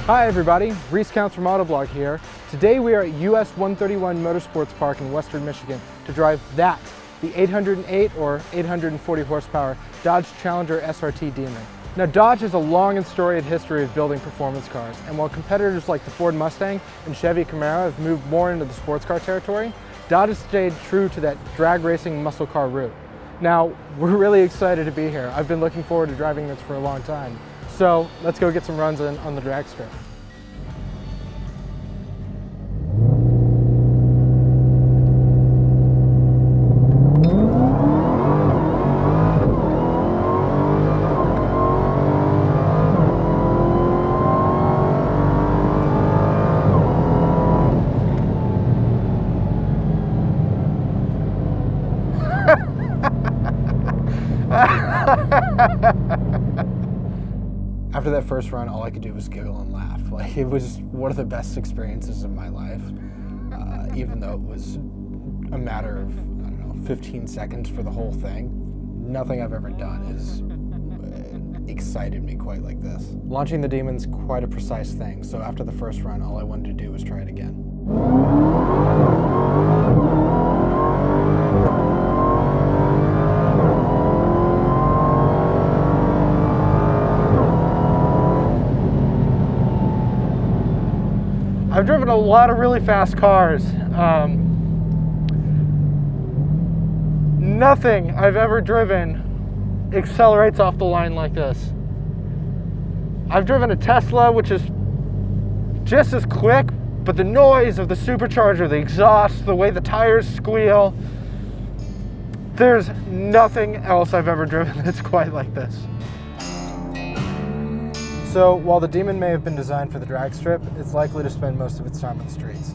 Hi everybody, Reese from Autoblog here. Today we are at US 131 Motorsports Park in Western Michigan to drive the 808 or 840 horsepower Dodge Challenger SRT Demon. Now Dodge has a long and storied history of building performance cars, and while competitors like the Ford Mustang and Chevy Camaro have moved more into the sports car territory, Dodge has stayed true to that drag racing muscle car route. Now we're really excited to be here. I've been looking forward to driving this for a long time. So let's go get some runs on the drag strip. After that first run, all I could do was giggle and laugh. Like, it was one of the best experiences of my life, even though it was a matter of, I don't know, 15 seconds for the whole thing. Nothing I've ever done has excited me quite like this. Launching the Demon's quite a precise thing, so after the first run, all I wanted to do was try it again. I've driven a lot of really fast cars. Nothing I've ever driven accelerates off the line like this. I've driven a Tesla, which is just as quick, but the noise of the supercharger, the exhaust, the way the tires squeal, there's nothing else I've ever driven that's quite like this. So while the Demon may have been designed for the drag strip, it's likely to spend most of its time on the streets.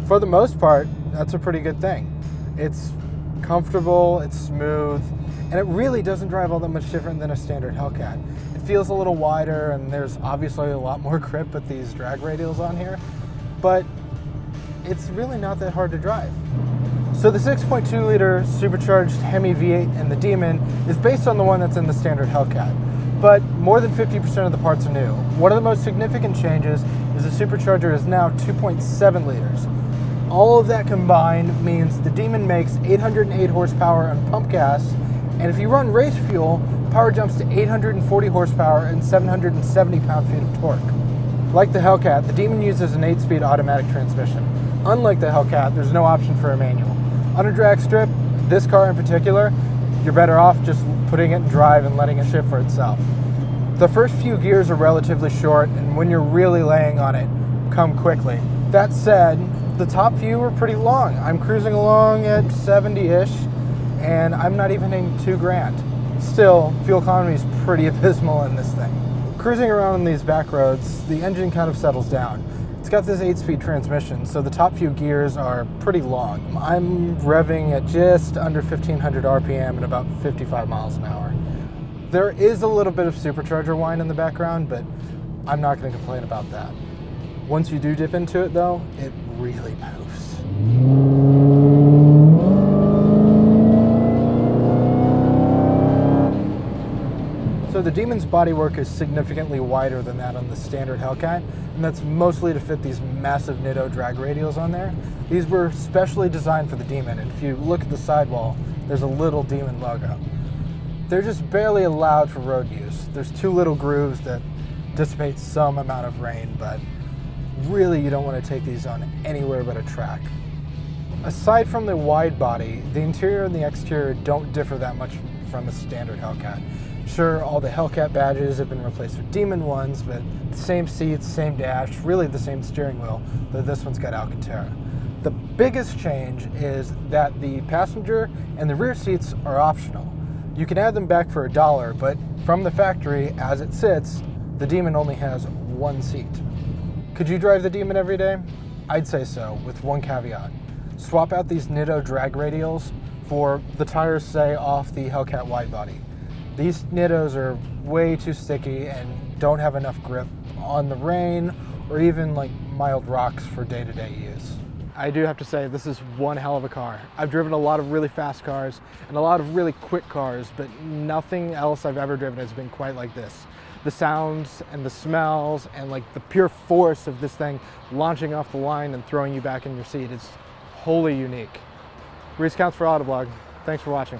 For the most part, that's a pretty good thing. It's comfortable, it's smooth, and it really doesn't drive all that much different than a standard Hellcat. It feels a little wider, and there's obviously a lot more grip with these drag radials on here, but it's really not that hard to drive. So the 6.2 liter supercharged Hemi V8 in the Demon is based on the one that's in the standard Hellcat. But more than 50% of the parts are new. One of the most significant changes is the supercharger is now 2.7 liters. All of that combined means the Demon makes 808 horsepower on pump gas, and if you run race fuel, power jumps to 840 horsepower and 770 pound-feet of torque. Like the Hellcat, the Demon uses an 8-speed automatic transmission. Unlike the Hellcat, there's no option for a manual. On a drag strip, this car in particular, you're better off just putting it in drive and letting it shift for itself. The first few gears are relatively short, and when you're really laying on it, come quickly. That said, the top few are pretty long. I'm cruising along at 70-ish, and I'm not even hitting 2 grand. Still, fuel economy is pretty abysmal in this thing. Cruising around on these back roads, the engine kind of settles down. It's got this 8-speed transmission, so the top few gears are pretty long. I'm revving at just under 1500 RPM at about 55 miles an hour. There is a little bit of supercharger whine in the background, but I'm not going to complain about that. Once you do dip into it though, it really moves. So the Demon's bodywork is significantly wider than that on the standard Hellcat, and that's mostly to fit these massive Nitto drag radials on there. These were specially designed for the Demon, and if you look at the sidewall, there's a little Demon logo. They're just barely allowed for road use. There's 2 little grooves that dissipate some amount of rain, but really you don't want to take these on anywhere but a track. Aside from the wide body, the interior and the exterior don't differ that much from a standard Hellcat. Sure, all the Hellcat badges have been replaced with Demon ones, but the same seats, same dash, really the same steering wheel, though this one's got Alcantara. The biggest change is that the passenger and the rear seats are optional. You can add them back for $1, but from the factory, as it sits, the Demon only has 1 seat. Could you drive the Demon every day? I'd say so, with one caveat. Swap out these Nitto drag radials for the tires, say, off the Hellcat wide body. These Nittos are way too sticky and don't have enough grip on the rain or even like mild rocks for day-to-day use. I do have to say, this is one hell of a car. I've driven a lot of really fast cars and a lot of really quick cars, but nothing else I've ever driven has been quite like this. The sounds and the smells and like the pure force of this thing launching off the line and throwing you back in your seat is wholly unique. Reese counts for Autoblog. Thanks for watching.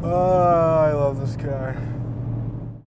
Oh, I love this car.